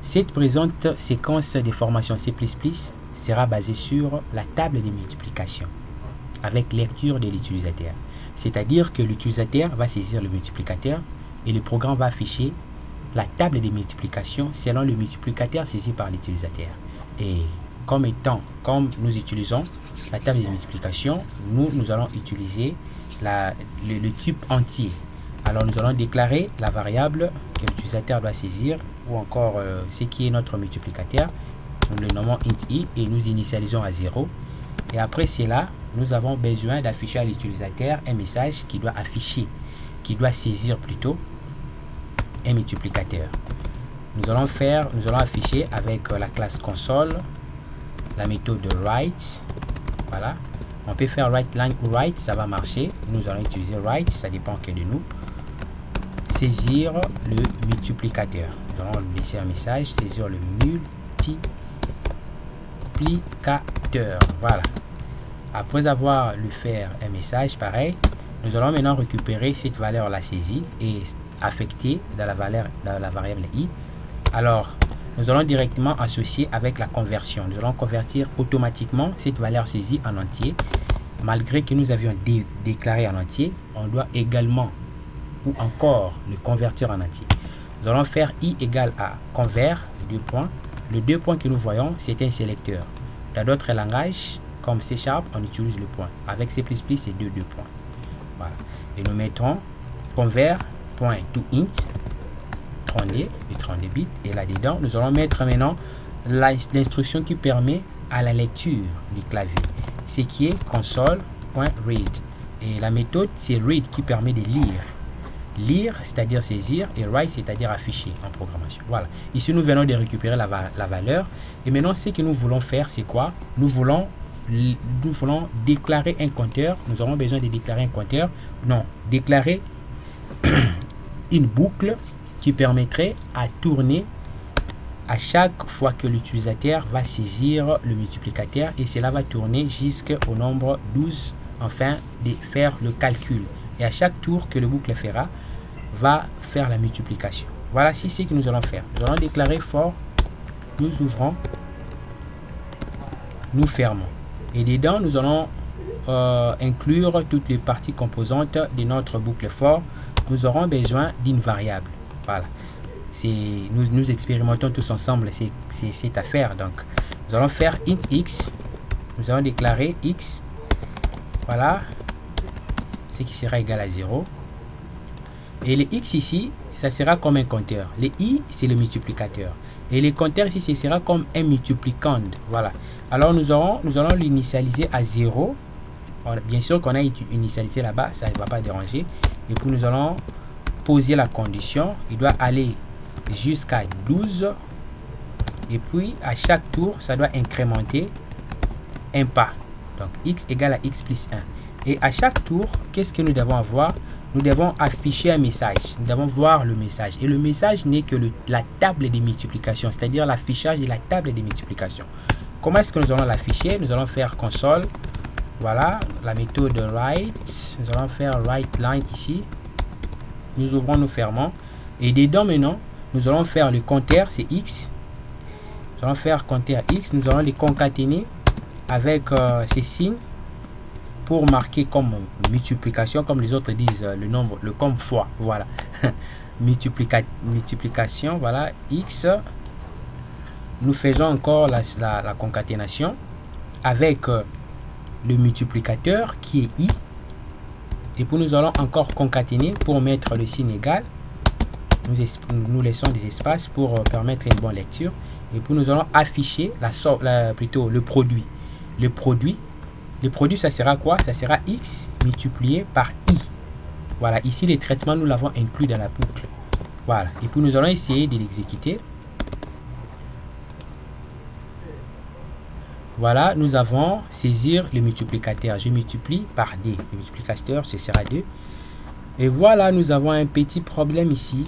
Cette présente séquence de formation C++ sera basée sur la table de multiplication avec lecture de l'utilisateur. C'est-à-dire que l'utilisateur va saisir le multiplicateur et le programme va afficher la table de multiplication selon le multiplicateur saisi par l'utilisateur. Et comme nous utilisons la table de multiplication, nous allons utiliser le type entier. Alors nous allons déclarer la variable que l'utilisateur doit saisir ou encore ce qui est notre multiplicateur. Nous le nommons int i et nous initialisons à 0. Et après cela, nous avons besoin d'afficher à l'utilisateur un message qui doit saisir plutôt un multiplicateur. Nous allons afficher avec la classe console la méthode de write. Voilà. On peut faire write line ou write, ça va marcher. Nous allons utiliser write, ça dépend que de nous. Saisir le multiplicateur. Nous allons laisser un message, saisir le multiplicateur. Voilà. Après avoir lui faire un message pareil, nous allons maintenant récupérer cette valeur la saisie et affecter dans la variable i. Alors, nous allons directement associer avec la conversion. Nous allons convertir automatiquement cette valeur saisie en entier. Malgré que nous avions déclaré en entier, on doit également ou encore le convertir en entier. Nous allons faire i égale à convert, deux points. Le deux points que nous voyons, c'est un sélecteur. Dans d'autres langages, comme C#, on utilise le point. Avec C++, c'est deux points. Voilà. Et nous mettrons convert.toInt 32 bits. Et là-dedans, nous allons mettre maintenant l'instruction qui permet à la lecture du clavier. Ce qui est console.read. Et la méthode, c'est read qui permet de lire. Lire, c'est-à-dire saisir, et write, c'est-à-dire afficher en programmation. Voilà. Ici, nous venons de récupérer la valeur. Et maintenant, ce que nous voulons faire, c'est quoi? Nous voulons déclarer un compteur. Nous avons besoin de déclarer un compteur. Non, déclarer une boucle qui permettrait à tourner à chaque fois que l'utilisateur va saisir le multiplicateur et cela va tourner jusqu'au nombre 12 afin de faire le calcul. Et à chaque tour que le boucle fera, va faire la multiplication. Voilà ce que nous allons faire. Nous allons déclarer for, nous ouvrons, nous fermons. Et dedans, nous allons inclure toutes les parties composantes de notre boucle for. Nous aurons besoin d'une variable. Voilà. Nous expérimentons tous ensemble cette affaire. Donc, nous allons faire int x. Nous allons déclarer x. Voilà. Ce qui sera égal à 0. Et le x ici, ça sera comme un compteur. Le i, c'est le multiplicateur. Et le compteur ici, ce sera comme un multiplicand. Voilà. Alors, nous allons l'initialiser à 0. Bien sûr qu'on a initialisé là-bas, ça ne va pas déranger. Et puis, nous allons poser la condition. Il doit aller jusqu'à 12. Et puis, à chaque tour, ça doit incrémenter un pas. Donc, x égale à x plus 1. Et à chaque tour, qu'est-ce que nous devons avoir? Nous devons afficher un message. Nous devons voir le message. Et le message n'est que la table de multiplication, c'est-à-dire l'affichage de la table de multiplication. Comment est-ce que nous allons l'afficher? Nous allons faire console. Voilà, la méthode write. Nous allons faire write line ici. Nous ouvrons, nous fermons. Et dedans maintenant, nous allons faire le compteur, c'est x. Nous allons faire compteur x. Nous allons les concaténer avec ces signes pour marquer comme multiplication, comme les autres disent le nombre, le comme fois. Voilà. Multiplication, voilà, x. Nous faisons encore la concaténation avec le multiplicateur qui est i. Et puis nous allons encore concaténer pour mettre le signe égal. Nous laissons des espaces pour permettre une bonne lecture. Et puis nous allons afficher plutôt le produit. Le produit, ça sera quoi? Ça sera x multiplié par i. Voilà, ici les traitements, nous l'avons inclus dans la boucle. Voilà, et puis nous allons essayer de l'exécuter. Voilà, nous avons saisir le multiplicateur. Je multiplie par d. Le multiplicateur, ce sera 2. Et voilà, nous avons un petit problème ici.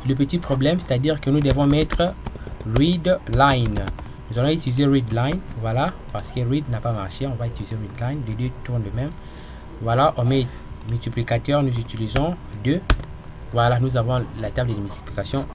Le petit problème, c'est-à-dire que nous devons mettre read line. Nous allons utiliser read line. Voilà, parce que read n'a pas marché. On va utiliser read line. Les deux tournent le même. Voilà, on met multiplicateur. Nous utilisons 2. Voilà, nous avons la table de multiplication.